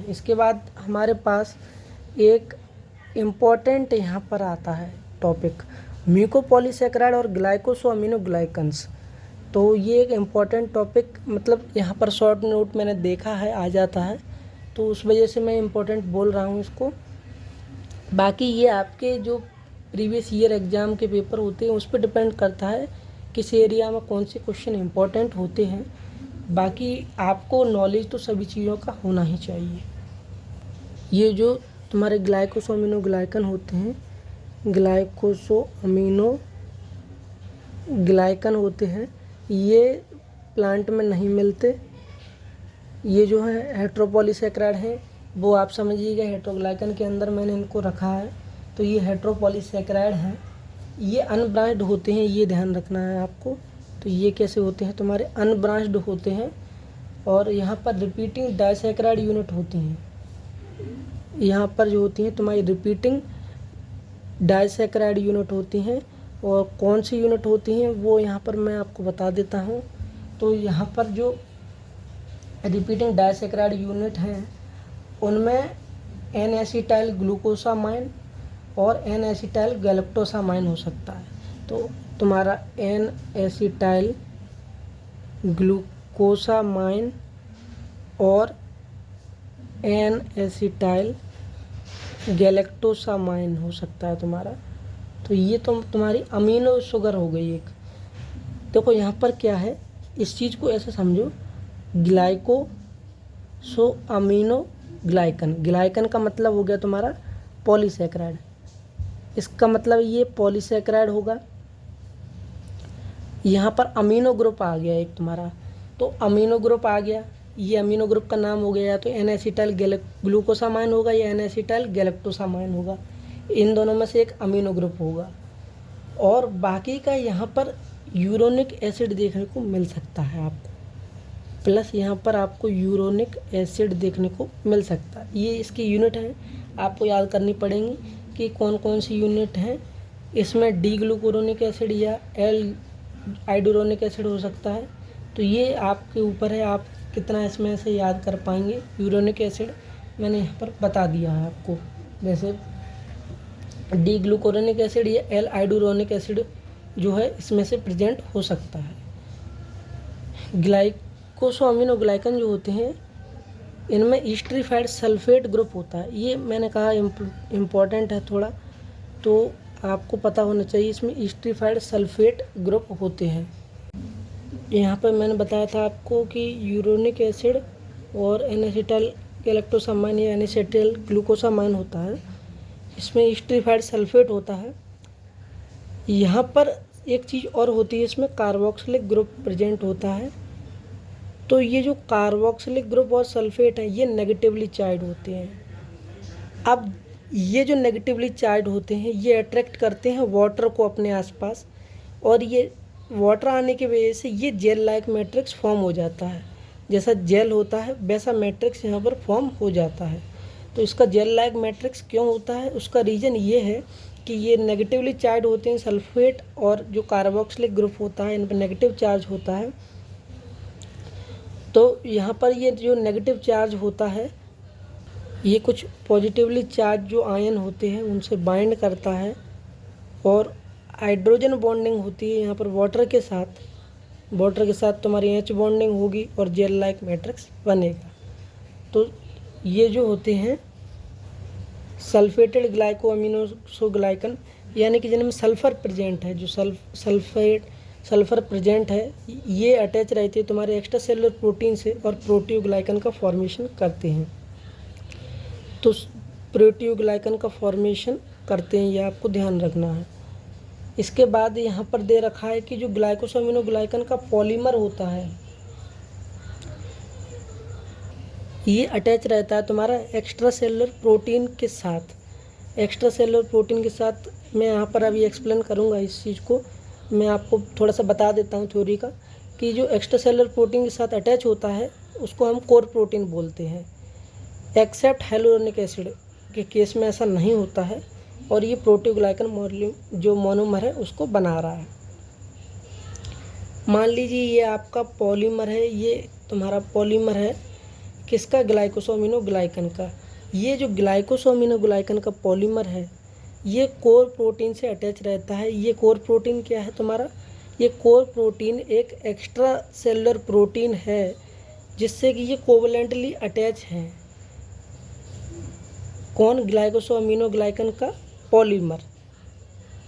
इसके बाद हमारे पास एक इम्पॉर्टेंट यहाँ पर आता है टॉपिक म्यूकोपॉलीसैकेराइड और ग्लाइकोसोअमीनोग्लाइकन्स। तो ये एक इम्पॉर्टेंट टॉपिक मतलब यहाँ पर शॉर्ट नोट मैंने देखा है आ जाता है, तो उस वजह से मैं इम्पोर्टेंट बोल रहा हूँ इसको। बाकी ये आपके जो प्रीवियस ईयर एग्ज़ाम के पेपर होते हैं उस पर डिपेंड करता है किस एरिया में कौन से क्वेश्चन इम्पोर्टेंट होते हैं। बाकी आपको नॉलेज तो सभी चीज़ों का होना ही चाहिए। ये जो तुम्हारे ग्लाइकोसोअमीनोग्लाइकन होते हैं, ग्लाइकोसोअमीनोग्लाइकन होते हैं, ये प्लांट में नहीं मिलते। ये जो है हेट्रोपॉलीसैकेराइड हैं, वो आप समझिएगा हेट्रोग्लाइकन के अंदर मैंने इनको रखा है, तो ये हेट्रोपॉलीसैकेराइड हैं। ये अनब्रांच्ड होते हैं, ये ध्यान रखना है आपको। तो ये कैसे होते हैं, तुम्हारे अनब्रांच्ड होते हैं। और यहाँ पर रिपीटिंग डाइसैकेराइड यूनिट होती हैं, यहाँ पर जो होती हैं तुम्हारी रिपीटिंग डाइसैकेराइड यूनिट होती हैं। और कौन सी यूनिट होती हैं वो यहाँ पर मैं आपको बता देता हूँ। तो यहाँ पर जो रिपीटिंग डाइसैकेराइड यूनिट हैं उनमें एन एसिटाइल ग्लूकोसामाइन और एन एसिटाइल गैलेक्टोसामाइन हो सकता है। तो तुम्हारा एन एसिटाइल ग्लूकोसामाइन और एन एसिटाइल गैलेक्टोसामाइन हो सकता है तुम्हारा। तो ये तुम्हारी अमीनो शुगर हो गई एक। देखो यहाँ पर क्या है, इस चीज़ को ऐसे समझो, ग्लाइकोसोअमीनोग्लाइकन, ग्लाइकन का मतलब हो गया तुम्हारा पॉलीसैकेराइड। इसका मतलब ये पॉलीसैकेराइड होगा। यहाँ पर अमीनो ग्रुप आ गया एक तुम्हारा, तो अमीनो ग्रुप आ गया, ये अमीनो ग्रुप का नाम हो गया, या तो एन एसिटाइल ग्लूकोसामाइन होगा या एन एसिटाइल गैलेक्टोसामाइन होगा। इन दोनों में से एक अमीनो ग्रुप होगा। और बाकी का यहाँ पर यूरोनिक एसिड देखने को मिल सकता है आपको, प्लस यहाँ पर आपको यूरोनिक एसिड देखने को मिल सकता है। ये इसकी यूनिट है, आपको याद करनी पड़ेंगी कि कौन कौन सी यूनिट हैं। इसमें डी ग्लूकुरोनिक एसिड या एल आइडोरोनिक एसिड हो सकता है। तो ये आपके ऊपर है, आप कितना इसमें से याद कर पाएंगे। यूरोनिक एसिड मैंने यहाँ पर बता दिया है आपको, जैसे डी ग्लूकुरोनिक एसिड या एल आइडोरोनिक एसिड जो है इसमें से प्रेजेंट हो सकता है। ग्लाइकोसोअमीनोग्लाइकन जो होते हैं इनमें ईस्ट्रीफाइड सल्फेट ग्रुप होता है। ये मैंने कहा इम्पॉर्टेंट है थोड़ा, तो आपको पता होना चाहिए। इसमें ईस्ट्रीफाइड सल्फेट ग्रुप होते हैं। यहाँ पर मैंने बताया था आपको कि यूरोनिक एसिड और एन एसिटाइल गैलेक्टोसामाइन या एन एसिटाइल ग्लूकोसामाइन होता है, इसमें ईस्ट्रीफाइड सल्फेट होता है। यहाँ पर एक चीज़ और होती है, इसमें कार्बोक्सिलिक ग्रुप प्रेजेंट होता है। तो ये जो कार्बोक्सिलिक ग्रुप और सल्फेट हैं ये नेगेटिवली चार्ज होते हैं। अब ये जो नेगेटिवली चार्ज होते हैं ये अट्रैक्ट करते हैं वाटर को अपने आसपास, और ये वाटर आने की वजह से ये जेल लाइक मैट्रिक्स फॉर्म हो जाता है। जैसा जेल होता है वैसा मैट्रिक्स यहाँ पर फॉर्म हो जाता है। तो इसका जेल लाइक मैट्रिक्स क्यों होता है, उसका रीज़न ये है कि ये नेगेटिवली चार्ज होते हैं। सल्फेट और जो कार्बोक्सिलिक ग्रुप होता है इन पर नेगेटिव चार्ज होता है। तो यहाँ पर ये जो नेगेटिव चार्ज होता है ये कुछ पॉजिटिवली चार्ज जो आयन होते हैं उनसे बाइंड करता है, और हाइड्रोजन बॉन्डिंग होती है यहाँ पर वाटर के साथ तुम्हारी एच बॉन्डिंग होगी और जेल लाइक मैट्रिक्स बनेगा। तो ये जो होते हैं सल्फेटेड ग्लाइकोअमीनोग्लाइकन, यानी कि जिनमें सल्फ़र प्रेजेंट है, जो सल्फ़र प्रेजेंट है, ये अटैच रहते हैं तुम्हारे एक्स्ट्रा सेलुलर प्रोटीन से और प्रोटियोग्लाइकन का फॉर्मेशन करते हैं। तो प्रोटियोग्लाइकन का फॉर्मेशन करते हैं, ये आपको ध्यान रखना है। इसके बाद यहाँ पर दे रखा है कि जो ग्लाइकोसोअमीनोग्लाइकन का पॉलीमर होता है ये अटैच रहता है तुम्हारा एक्स्ट्रा सेलुलर प्रोटीन के साथ। एक्स्ट्रा सेलुलर प्रोटीन के साथ मैं यहाँ पर अभी एक्सप्लेन करूँगा इस चीज़ को। मैं आपको थोड़ा सा बता देता हूँ थ्योरी का, कि जो एक्स्ट्रा सेलुलर प्रोटीन के साथ अटैच होता है उसको हम कोर प्रोटीन बोलते हैं। एक्सेप्ट हाइलुरोनिक एसिड के केस में ऐसा नहीं होता है, और ये प्रोटियोग्लाइकन जो मोनोमर है उसको बना रहा है। मान लीजिए ये आपका पॉलीमर है, ये तुम्हारा पॉलीमर है किसका? ग्लाइकोसोमिनोग्लाइकन का। ये जो ग्लाइकोसोमिनोग्लाइकन का पॉलीमर है ये कोर प्रोटीन से अटैच रहता है। ये कोर प्रोटीन क्या है तुम्हारा? ये कोर प्रोटीन एक एक्स्ट्रा सेलुलर प्रोटीन है जिससे कि ये कोवलेंटली अटैच है। कौन? ग्लाइकोसोमिनोग्लाइकन का पॉलीमर।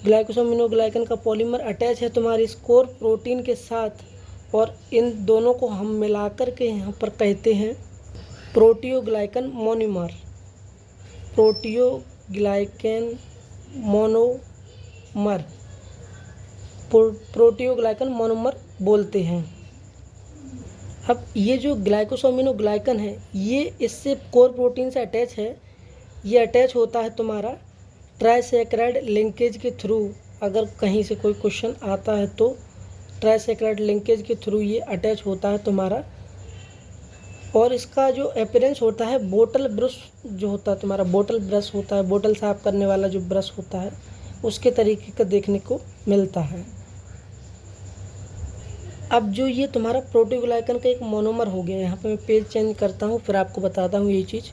ग्लाइकोसोमिनोग्लाइकन का पॉलीमर अटैच है तुम्हारे इस कोर प्रोटीन के साथ, और इन दोनों को हम मिलाकर के यहाँ पर कहते हैं प्रोटियोग्लाइकन मोनोमर। प्रोटियोग्लाइकन मोनोमर, प्रोटियोग्लाइकन मोनोमर बोलते हैं। अब ये जो ग्लाइकोसोमिनोग्लाइकन है ये इससे कोर प्रोटीन से अटैच है। ये अटैच होता है तुम्हारा ट्राइसैकराइड लिंकेज के थ्रू। अगर कहीं से कोई क्वेश्चन आता है तो ट्राइसैकराइड लिंकेज के थ्रू ये अटैच होता है तुम्हारा। और इसका जो अपीयरेंस होता है बोतल ब्रश जो होता है तुम्हारा, बोतल ब्रश होता है, बोतल साफ करने वाला जो ब्रश होता है उसके तरीके का देखने को मिलता है। अब जो ये तुम्हारा प्रोटियोग्लाइकन का एक मोनोमर हो गया, यहाँ पे मैं पेज चेंज करता हूँ फिर आपको बताता हूँ ये चीज़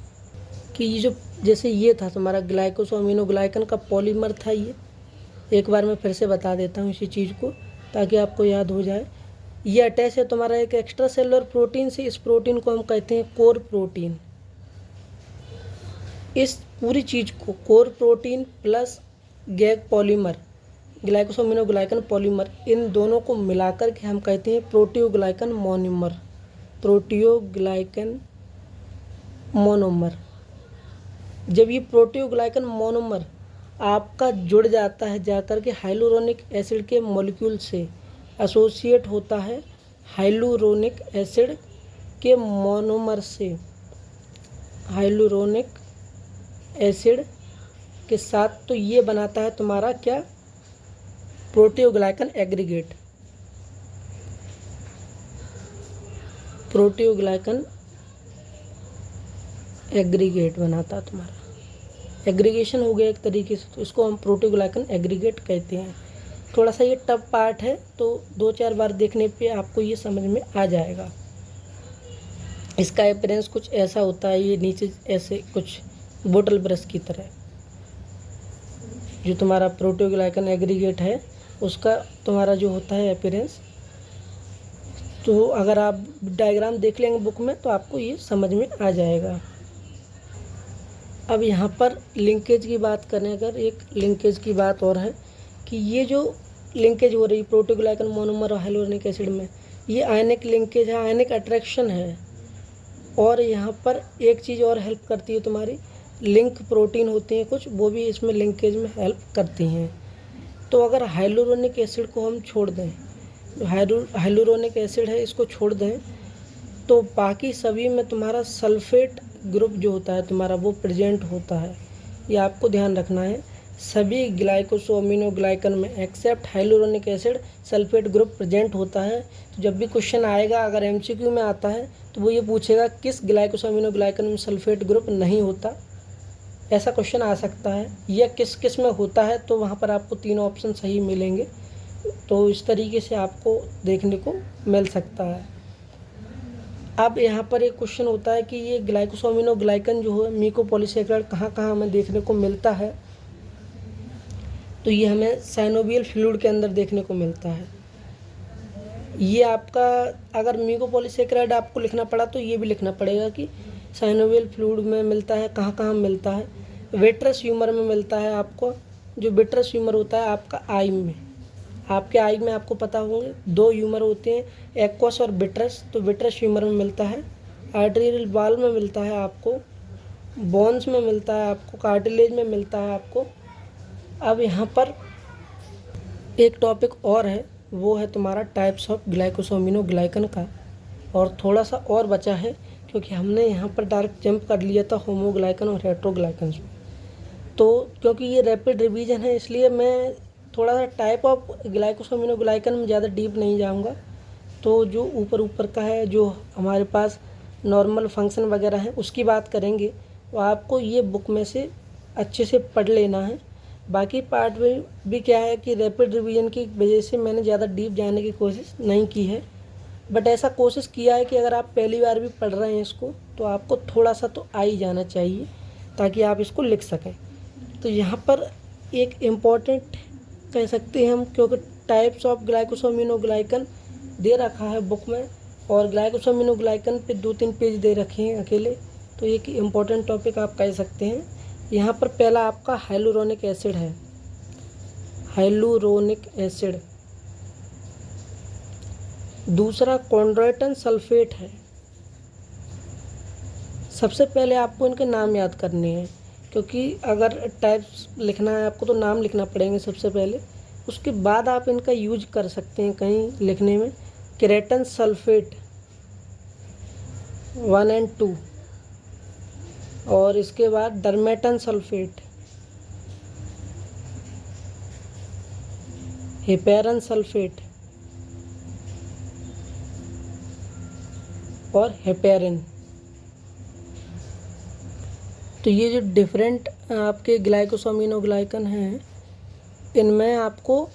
कि ये जो जैसे ये था तुम्हारा ग्लाइकोसोमिनोग्लाइकन का पॉलीमर था। ये एक बार मैं फिर से बता देता हूँ इसी चीज़ को ताकि आपको याद हो जाए। ये अटैच है तुम्हारा एक एक्स्ट्रा सेलुलर प्रोटीन से। इस प्रोटीन को हम कहते हैं कोर प्रोटीन। इस पूरी चीज़ को core protein plus GAG polymer, glycosaminoglycan polymer, इन दोनों को मिलाकर के हम कहते हैं प्रोटियोग्लाइकन मोनोमर। प्रोटियोग्लाइकन मोनोमर। जब ये प्रोटियोग्लाइकन मोनोमर आपका जुड़ जाता है जाकर के हाइलुरोनिक एसिड के मॉलिक्यूल से, एसोसिएट होता है हाइलुरोनिक एसिड के मोनोमर से, हाइलुरोनिक एसिड के साथ, तो ये बनाता है तुम्हारा क्या? प्रोटियोग्लाइकन एग्रीगेट। प्रोटियोग्लाइकन एग्रीगेट बनाता है तुम्हारा। एग्रीगेशन हो गया एक तरीके से, तो इसको हम प्रोटियोग्लाइकन एग्रीगेट कहते हैं। थोड़ा सा ये टफ पार्ट है तो 2-4 बार देखने पे आपको ये समझ में आ जाएगा। इसका अपीयरेंस कुछ ऐसा होता है, ये नीचे ऐसे कुछ बोतल ब्रश की तरह। जो तुम्हारा प्रोटियोग्लाइकन एग्रीगेट है उसका तुम्हारा जो होता है अपीयरेंस, तो अगर आप डायग्राम देख लेंगे बुक में तो आपको ये समझ में आ जाएगा। अब यहाँ पर लिंकेज की बात करें, अगर एक लिंकेज की बात और है कि ये जो लिंकेज हो रही है प्रोटियोग्लाइकन मोनोमर और हाइलुरोनिक एसिड में, ये आयनिक लिंकेज है, आयनिक अट्रैक्शन है। और यहाँ पर एक चीज़ और हेल्प करती है तुम्हारी, लिंक प्रोटीन होती हैं कुछ, वो भी इसमें लिंकेज में हेल्प करती हैं। तो अगर हाइलुरोनिक एसिड को हम छोड़ दें, हाइलुरोनिक एसिड है इसको छोड़ दें, तो बाकी सभी में तुम्हारा सल्फेट ग्रुप जो होता है तुम्हारा वो प्रेजेंट होता है। ये आपको ध्यान रखना है। सभी ग्लाइकोसोमिनोग्लाइकन में except hyaluronic acid sulphate group present होता है। तो जब भी क्वेश्चन आएगा, अगर एमसीक्यू में आता है तो वो ये पूछेगा किस ग्लाइकोसोमिनोग्लाइकन में सल्फेट ग्रुप नहीं होता, ऐसा क्वेश्चन आ सकता है, या किस किस में होता है, तो वहाँ पर आपको 3 ऑप्शन सही मिलेंगे। तो इस तरीके से आपको देखने को मिल सकता है। अब यहाँ पर एक क्वेश्चन होता है कि ये ग्लाइकोसोमिनोग्लाइकन जो है म्यूकोपॉलीसैकेराइड कहाँ कहाँ हमें देखने को मिलता है, तो ये हमें साइनोवियल फ्लूइड के अंदर देखने को मिलता है। ये आपका अगर म्यूकोपॉलीसैकेराइड आपको लिखना पड़ा तो ये भी लिखना पड़ेगा कि साइनोवियल फ्लूइड में मिलता है, कहाँ कहाँ मिलता है। विट्रस ह्यूमर में मिलता है आपको, जो विट्रस ह्यूमर होता है आपका आई में, आपके आई में आपको पता होंगे 2 ह्यूमर होते हैं, एक्वस और विट्रस, तो विट्रस ह्यूमर में मिलता है। आर्टेरियल वॉल में मिलता है आपको, बोन्स में मिलता है आपको, कार्टिलेज में मिलता है आपको। अब यहाँ पर एक टॉपिक और है, वो है तुम्हारा टाइप्स ऑफ ग्लाइकोसोमिनोग्लाइकन का, और थोड़ा सा और बचा है क्योंकि हमने यहाँ पर डायरेक्ट जंप कर लिया था होमोग्लाइकन और हेट्रोग्लाइकन में। तो क्योंकि ये रैपिड रिवीजन है इसलिए मैं थोड़ा सा टाइप ऑफ ग्लाइकोसोमिनोग्लाइकन में ज़्यादा डीप नहीं जाऊँगा। तो जो ऊपर ऊपर का है, जो हमारे पास नॉर्मल फंक्शन वगैरह है उसकी बात करेंगे, तो आपको ये बुक में से अच्छे से पढ़ लेना है। बाकी पार्ट में भी क्या है कि रैपिड रिवीजन की वजह से मैंने ज़्यादा डीप जाने की कोशिश नहीं की है। बट ऐसा कोशिश किया है कि अगर आप पहली बार भी पढ़ रहे हैं इसको तो आपको थोड़ा सा तो आ ही जाना चाहिए ताकि आप इसको लिख सकें। तो यहाँ पर एक इम्पॉर्टेंट कह सकते हैं हम, क्योंकि टाइप्स ऑफ ग्लाइकोसोमिनोग्लाइकन दे रखा है बुक में और ग्लाइकोसोमिनोग्लाइकन पे 2-3 पेज दे रखे हैं अकेले, तो एक इम्पॉर्टेंट टॉपिक आप कह सकते हैं। यहाँ पर पहला आपका हाइलुरोनिक एसिड है, हाइलुरोनिक एसिड। दूसरा कॉन्ड्रोइटन सल्फेट है। सबसे पहले आपको इनके नाम याद करने हैं, क्योंकि अगर टाइप्स लिखना है आपको तो नाम लिखना पड़ेंगे सबसे पहले, उसके बाद आप इनका यूज कर सकते हैं कहीं लिखने में। केरेटन सल्फेट 1 और 2, और इसके बाद डरमेटन सल्फेट, हेपेरन सल्फेट और हेपेरिन। तो ये जो डिफरेंट आपके ग्लाइकोसोमिनोग्लाइकन हैं, इनमें आपको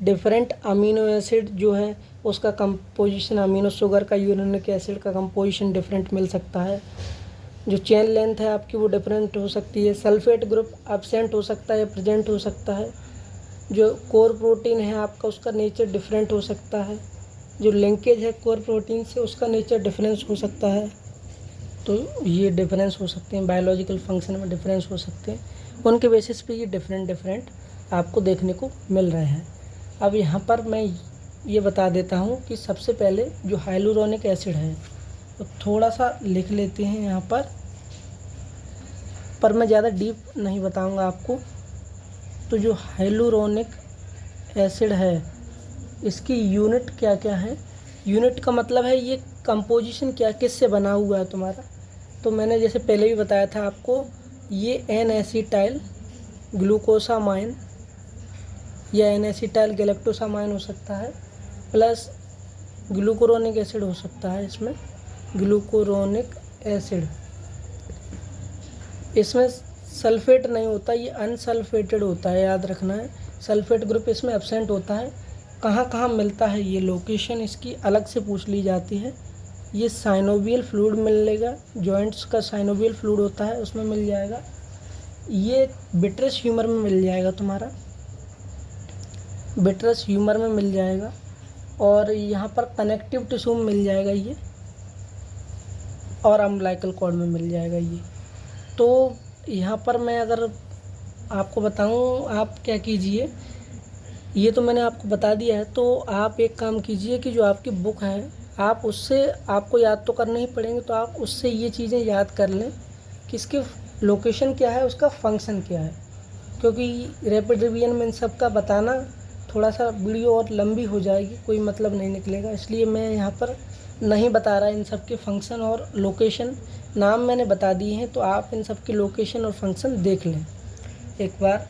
डिफरेंट अमीनो एसिड जो है उसका कंपोजिशन, अमीनो शुगर का, यूरेनिक एसिड का कंपोजिशन डिफरेंट मिल सकता है। जो चेन लेंथ है आपकी वो डिफरेंट हो सकती है। सल्फेट ग्रुप एब्सेंट हो सकता है, प्रेजेंट हो सकता है। जो कोर प्रोटीन है आपका उसका नेचर डिफरेंट हो सकता है। जो लिंकेज है कोर प्रोटीन से उसका नेचर डिफरेंस हो सकता है। तो ये डिफरेंस हो सकते हैं, बायोलॉजिकल फंक्शन में डिफरेंस हो सकते हैं, उनके बेसिस पे ये डिफरेंट आपको देखने को मिल रहे हैं। अब यहाँ पर मैं ये बता देता हूँ कि सबसे पहले जो हाइलुरोनिक एसिड है तो थोड़ा सा लिख लेते हैं यहाँ पर मैं ज़्यादा डीप नहीं बताऊँगा आपको। तो जो हाइलुरोनिक एसिड है इसकी यूनिट क्या क्या है, यूनिट का मतलब है ये कंपोजिशन क्या, किससे बना हुआ है तुम्हारा। तो मैंने जैसे पहले भी बताया था आपको, ये एन एसिटाइल ग्लूकोसामाइन या एन एसिटाइल गैलेक्टोसामाइन हो सकता है, प्लस ग्लूकुरोनिक एसिड हो सकता है। इसमें ग्लूकुरोनिक एसिड, इसमें सल्फेट नहीं होता, ये अनसल्फेटेड होता है, याद रखना है। सल्फेट ग्रुप इसमें एब्सेंट होता है। कहाँ कहाँ मिलता है ये लोकेशन इसकी अलग से पूछ ली जाती है। ये साइनोवियल फ्लूइड मिलेगा, जॉइंट्स का साइनोवियल फ्लूइड होता है उसमें मिल जाएगा। ये विट्रस ह्यूमर में मिल जाएगा तुम्हारा, विट्रस ह्यूमर में मिल जाएगा। और यहाँ पर कनेक्टिव टिश्यू में मिल जाएगा ये, और अम्बिलिकल कॉर्ड में मिल जाएगा ये। तो यहाँ पर मैं अगर आपको बताऊँ, आप क्या कीजिए, ये तो मैंने आपको बता दिया है। तो आप एक काम कीजिए कि जो आपकी बुक है आप उससे, आपको याद तो करने ही पड़ेंगे, तो आप उससे ये चीज़ें याद कर लें कि इसकी लोकेशन क्या है, उसका फंक्शन क्या है। क्योंकि रैपिड रिवीजन में इन सब का बताना थोड़ा सा वीडियो और लंबी हो जाएगी, कोई मतलब नहीं निकलेगा, इसलिए मैं यहाँ पर नहीं बता रहा इन सब के फंक्शन और लोकेशन। नाम मैंने बता दिए हैं, तो आप इन सब के लोकेशन और फंक्शन देख लें एक बार।